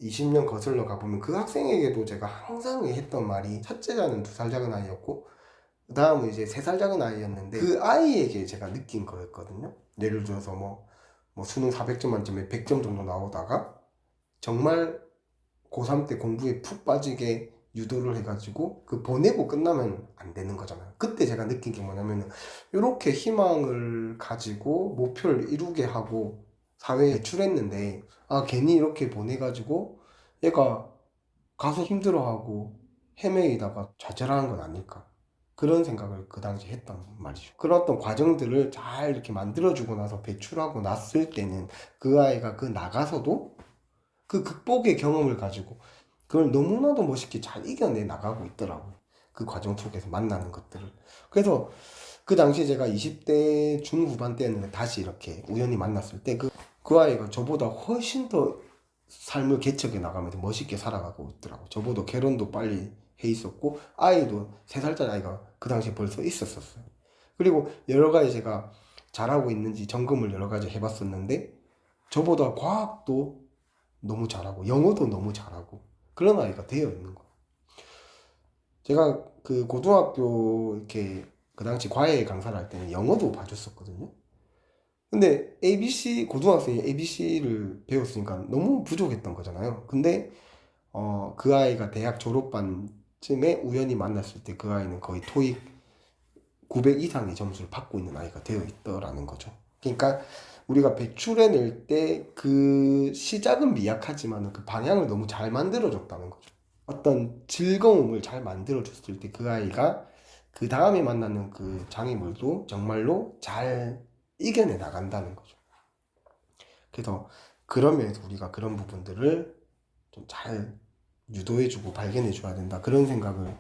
20년 거슬러 가보면 그 학생에게도 제가 항상 했던 말이, 첫째자는 2살 작은 아이였고 그 다음은 이제 3살 작은 아이였는데, 그 아이에게 제가 느낀 거였거든요. 예를 들어서 뭐 수능 400점 만점에 100점 정도 나오다가 정말 고3 때 공부에 푹 빠지게 유도를 해가지고 그 보내고 끝나면 안 되는 거잖아요. 그때 제가 느낀 게 뭐냐면, 이렇게 희망을 가지고 목표를 이루게 하고 사회에 배출했는데, 아 괜히 이렇게 보내가지고 얘가 가서 힘들어하고 헤매이다가 좌절하는 건 아닐까, 그런 생각을 그 당시 했단 말이죠. 그런 어떤 과정들을 잘 이렇게 만들어주고 나서 배출하고 났을 때는 그 아이가 그 나가서도 그 극복의 경험을 가지고 그걸 너무나도 멋있게 잘 이겨내 나가고 있더라고요. 그 과정 속에서 만나는 것들을. 그래서 그 당시에 제가 20대 중후반 때였는데 다시 이렇게 우연히 만났을 때 그 아이가 저보다 훨씬 더 삶을 개척해 나가면서 멋있게 살아가고 있더라고요. 저보다 결혼도 빨리 해 있었고 아이도 3살짜리 아이가 그 당시에 벌써 있었어요. 그리고 여러 가지 제가 잘하고 있는지 점검을 여러 가지 해봤었는데, 저보다 과학도 너무 잘하고 영어도 너무 잘하고 그런 아이가 되어 있는 거예요. 제가 그 고등학교 이렇게 그 당시 과외 강사를 할 때는 영어도 봐줬었거든요. 근데 ABC, 고등학생이 ABC를 배웠으니까 너무 부족했던 거잖아요. 근데 그 아이가 대학 졸업반쯤에 우연히 만났을 때 그 아이는 거의 토익 900 이상의 점수를 받고 있는 아이가 되어 있더라는 거죠. 그러니까 우리가 배출해낼 때 그 시작은 미약하지만 그 방향을 너무 잘 만들어줬다는 거죠. 어떤 즐거움을 잘 만들어줬을 때 그 아이가 그 다음에 만나는 그 장애물도 정말로 잘 이겨내 나간다는 거죠. 그래서 그런 면에서 우리가 그런 부분들을 좀 잘 유도해주고 발견해줘야 된다, 그런 생각을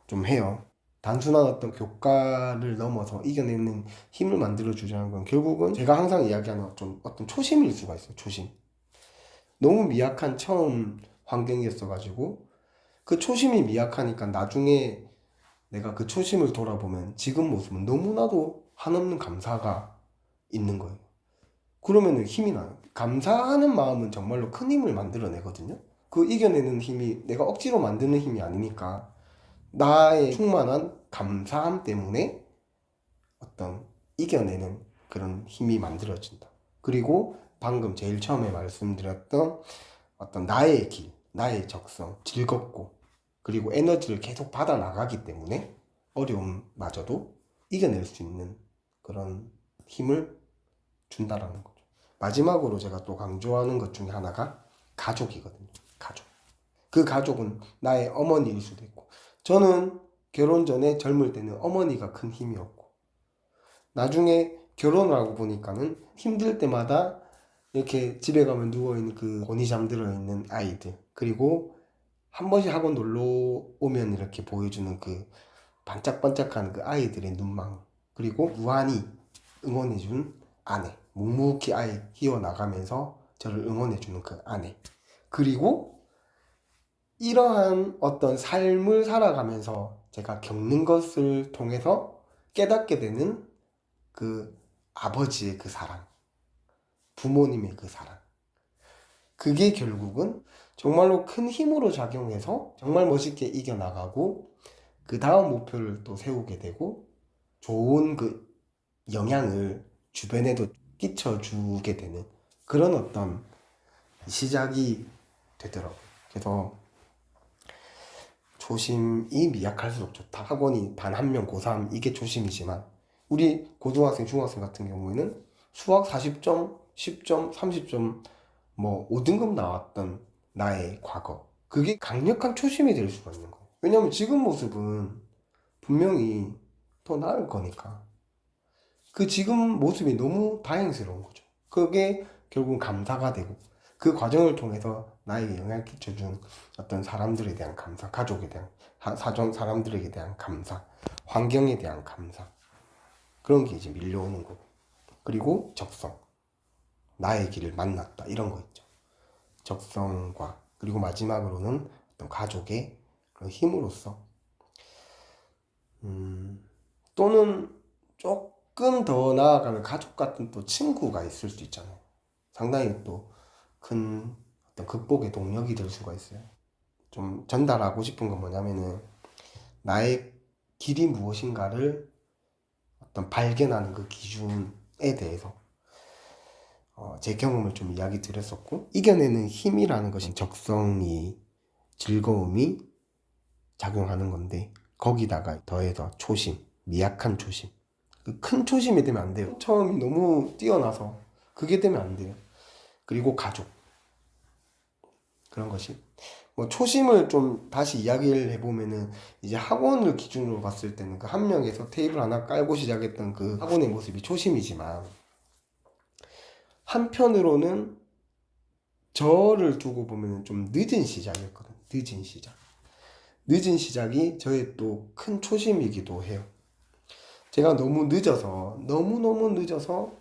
좀 해요. 단순한 어떤 교과를 넘어서 이겨내는 힘을 만들어주자는 건 결국은 제가 항상 이야기하는 좀 어떤 초심일 수가 있어요. 초심. 너무 미약한 처음 환경이었어가지고 그 초심이 미약하니까 나중에 내가 그 초심을 돌아보면 지금 모습은 너무나도 한없는 감사가 있는 거예요. 그러면 힘이 나요. 감사하는 마음은 정말로 큰 힘을 만들어내거든요. 그 이겨내는 힘이 내가 억지로 만드는 힘이 아니니까 나의 충만한 감사함 때문에 어떤 이겨내는 그런 힘이 만들어진다. 그리고 방금 제일 처음에 말씀드렸던 어떤 나의 길, 나의 적성, 즐겁고 그리고 에너지를 계속 받아 나가기 때문에 어려움마저도 이겨낼 수 있는 그런 힘을 준다라는 거죠. 마지막으로 제가 또 강조하는 것 중에 하나가 가족이거든요. 가족. 그 가족은 나의 어머니일 수도 있고, 저는 결혼 전에 젊을 때는 어머니가 큰 힘이었고, 나중에 결혼을 하고 보니까는 힘들 때마다 이렇게 집에 가면 누워있는 그 곤히 잠들어 있는 아이들, 그리고 한 번씩 학원 놀러 오면 이렇게 보여주는 그 반짝반짝하는 그 아이들의 눈망울, 그리고 무한히 응원해준 아내, 묵묵히 아이 키워나가면서 저를 응원해주는 그 아내, 그리고 이러한 어떤 삶을 살아가면서 제가 겪는 것을 통해서 깨닫게 되는 그 아버지의 그 사랑, 부모님의 그 사랑, 그게 결국은 정말로 큰 힘으로 작용해서 정말 멋있게 이겨나가고 그 다음 목표를 또 세우게 되고 좋은 그 영향을 주변에도 끼쳐주게 되는 그런 어떤 시작이 되더라고요. 그래서 초심이 미약할수록 좋다. 학원이 단 한 명 고3 이게 초심이지만 우리 고등학생, 중학생 같은 경우에는 수학 40점, 10점, 30점 뭐 5등급 나왔던 나의 과거, 그게 강력한 초심이 될 수가 있는 거예요. 왜냐하면 지금 모습은 분명히 더 나을 거니까 그 지금 모습이 너무 다행스러운 거죠. 그게 결국 감사가 되고 그 과정을 통해서 나에게 영향을 끼쳐준 어떤 사람들에 대한 감사, 가족에 대한 사람들에게 대한 감사, 환경에 대한 감사, 그런 게 이제 밀려오는 거고, 그리고 적성, 나의 길을 만났다, 이런 거 있죠. 적성과 그리고 마지막으로는 어떤 가족의 그런 힘으로써 또는 조금 더 나아가면 가족 같은 또 친구가 있을 수 있잖아요. 상당히 또 큰 어떤 극복의 동력이 될 수가 있어요. 좀 전달하고 싶은 건 뭐냐면은 나의 길이 무엇인가를 어떤 발견하는 그 기준에 대해서 제 경험을 좀 이야기 드렸었고, 이겨내는 힘이라는 것이 적성이, 즐거움이 작용하는 건데, 거기다가 더해서 초심, 미약한 초심, 그 큰 초심이 되면 안 돼요. 처음이 너무 뛰어나서 그게 되면 안 돼요. 그리고 가족, 그런 것이 뭐 초심을 좀 다시 이야기를 해보면은, 이제 학원을 기준으로 봤을 때는 그 한 명에서 테이블 하나 깔고 시작했던 그 학원의 모습이 초심이지만, 한편으로는 저를 두고 보면은 좀 늦은 시작이었거든요. 늦은 시작이 저의 또 큰 초심이기도 해요. 제가 너무 늦어서, 너무너무 늦어서,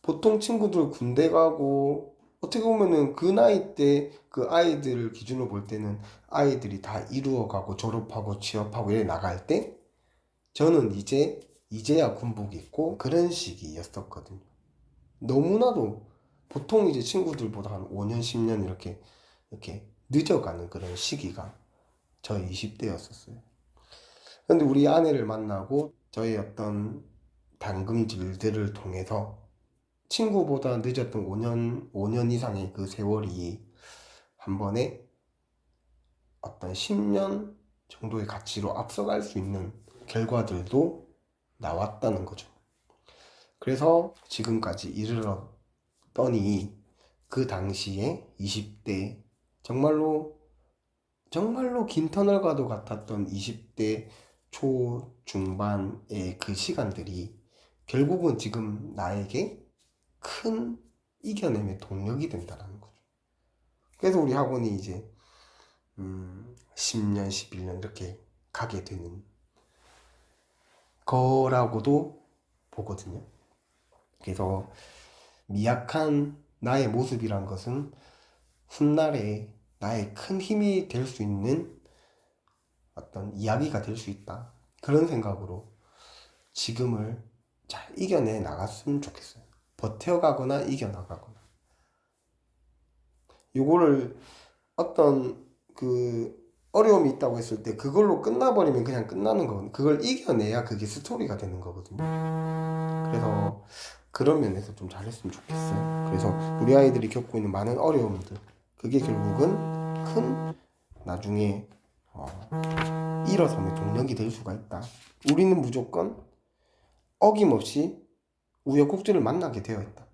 보통 친구들 군대 가고, 어떻게 보면은 그 나이 때 그 아이들을 기준으로 볼 때는 아이들이 다 이루어가고 졸업하고 취업하고 이래 나갈 때, 저는 이제야 군복 입고 그런 시기였었거든요. 너무나도 보통 이제 친구들보다 한 5년, 10년 이렇게 늦어가는 그런 시기가 저의 20대였었어요. 근데 우리 아내를 만나고 저의 어떤 당금질들을 통해서 친구보다 늦었던 5년 이상의 그 세월이 한 번에 어떤 10년 정도의 가치로 앞서갈 수 있는 결과들도 나왔다는 거죠. 그래서 지금까지 이르렀더니, 그 당시에 20대, 정말로 긴 터널과도 같았던 20대 초 중반의 그 시간들이 결국은 지금 나에게 큰 이겨냄의 동력이 된다는 거죠. 그래서 우리 학원이 이제 10년, 11년 이렇게 가게 되는 거라고도 보거든요. 그래서 미약한 나의 모습이란 것은 훗날에 나의 큰 힘이 될 수 있는 어떤 이야기가 될 수 있다. 그런 생각으로 지금을 잘 이겨내 나갔으면 좋겠어요. 버텨가거나 이겨나가거나. 요거를 어떤 그 어려움이 있다고 했을 때 그걸로 끝나버리면 그냥 끝나는 거거든요. 그걸 이겨내야 그게 스토리가 되는 거거든요. 그래서 그런 면에서 좀 잘했으면 좋겠어요. 그래서 우리 아이들이 겪고 있는 많은 어려움들, 그게 결국은 큰 나중에 일어섬의 동력이 될 수가 있다. 우리는 무조건 어김없이 우여곡절을 만나게 되어 있다.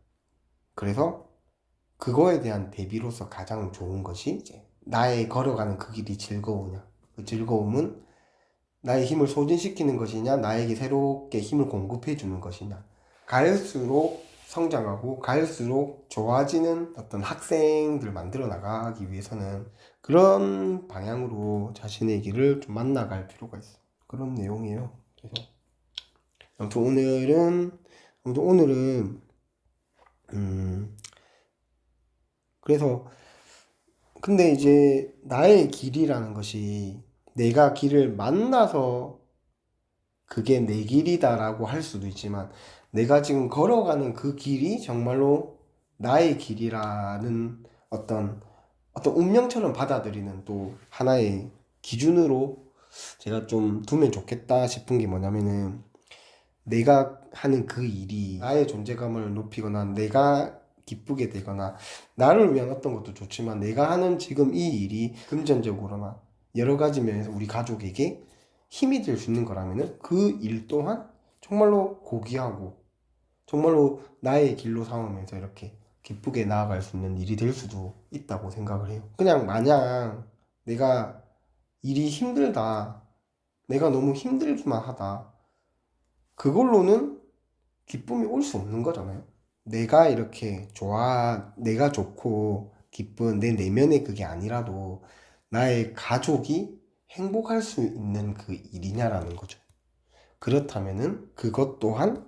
그래서 그거에 대한 대비로서 가장 좋은 것이 이제 나의 걸어가는 그 길이 즐거우냐, 그 즐거움은 나의 힘을 소진시키는 것이냐, 나에게 새롭게 힘을 공급해 주는 것이냐. 갈수록 성장하고 갈수록 좋아지는 어떤 학생들 만들어 나가기 위해서는 그런 방향으로 자신의 길을 좀 만나갈 필요가 있어요. 그런 내용이에요. 그래서 아무튼 오늘은 그래서 근데 이제 나의 길이라는 것이 내가 길을 만나서 그게 내 길이다라고 할 수도 있지만, 내가 지금 걸어가는 그 길이 정말로 나의 길이라는 어떤 운명처럼 받아들이는 또 하나의 기준으로 제가 좀 두면 좋겠다 싶은 게 뭐냐면은, 내가 하는 그 일이 나의 존재감을 높이거나 내가 기쁘게 되거나 나를 위한 어떤 것도 좋지만, 내가 하는 지금 이 일이 금전적으로나 여러 가지 면에서 우리 가족에게 힘이 될 수 있는 거라면은 그 일 또한 정말로 고귀하고 정말로 나의 길로 삼으면서 이렇게 기쁘게 나아갈 수 있는 일이 될 수도 있다고 생각을 해요. 그냥 마냥 내가 일이 힘들다, 내가 너무 힘들기만 하다, 그걸로는 기쁨이 올 수 없는 거잖아요. 내가 이렇게 내가 좋고 기쁜 내 내면의 그게 아니라도 나의 가족이 행복할 수 있는 그 일이냐라는 거죠. 그렇다면은 그것 또한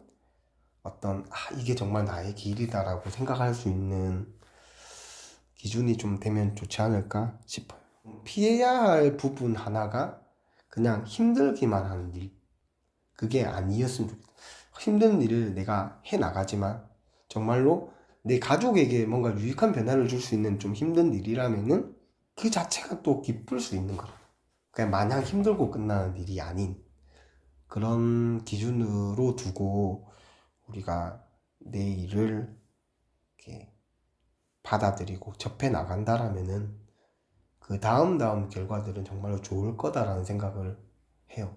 이게 정말 나의 길이다라고 생각할 수 있는 기준이 좀 되면 좋지 않을까 싶어요. 피해야 할 부분 하나가 그냥 힘들기만 하는 일, 그게 아니었으면 좋겠다. 힘든 일을 내가 해 나가지만 정말로 내 가족에게 뭔가 유익한 변화를 줄 수 있는 좀 힘든 일이라면은 그 자체가 또 기쁠 수 있는 거죠. 그냥 마냥 힘들고 끝나는 일이 아닌 그런 기준으로 두고 우리가 내 일을 이렇게 받아들이고 접해 나간다라면은 그 다음 결과들은 정말로 좋을 거다라는 생각을 해요.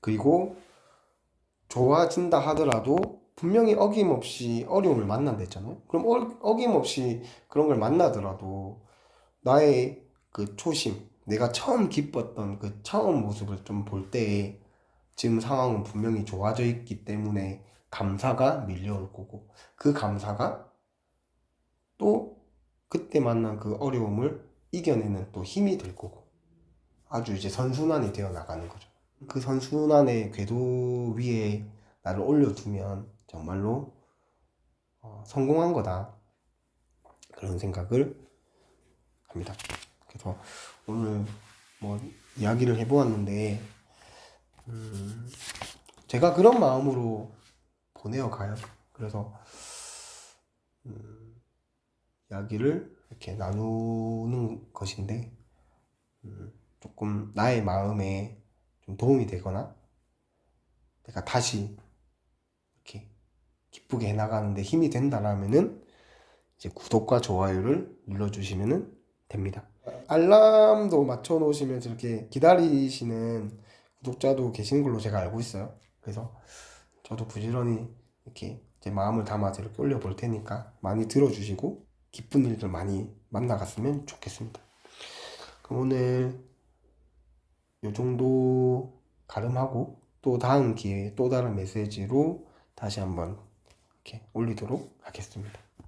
그리고 좋아진다 하더라도 분명히 어김없이 어려움을 만난댔잖아요. 그럼 어김없이 그런 걸 만나더라도 나의 그 초심, 내가 처음 기뻤던 그 처음 모습을 좀 볼 때에 지금 상황은 분명히 좋아져 있기 때문에 감사가 밀려올 거고, 그 감사가 또 그때 만난 그 어려움을 이겨내는 또 힘이 될 거고, 아주 이제 선순환이 되어 나가는 거죠. 그 선순환의 궤도 위에 나를 올려두면 정말로 성공한 거다, 그런 생각을 합니다. 그래서 오늘 뭐 이야기를 해보았는데 제가 그런 마음으로 보내어 가요. 그래서 이야기를 이렇게 나누는 것인데 조금 나의 마음에 좀 도움이 되거나 내가 다시 이렇게 기쁘게 해나가는데 힘이 된다라면은 이제 구독과 좋아요를 눌러주시면 됩니다. 알람도 맞춰 놓으시면서 이렇게 기다리시는 구독자도 계신 걸로 제가 알고 있어요. 그래서 저도 부지런히 이렇게 제 마음을 담아서 이렇게 올려볼 테니까 많이 들어주시고 기쁜 일들 많이 만나갔으면 좋겠습니다. 그럼 오늘 요 정도 가름하고 또 다음 기회에 또 다른 메시지로 다시 한번 이렇게 올리도록 하겠습니다.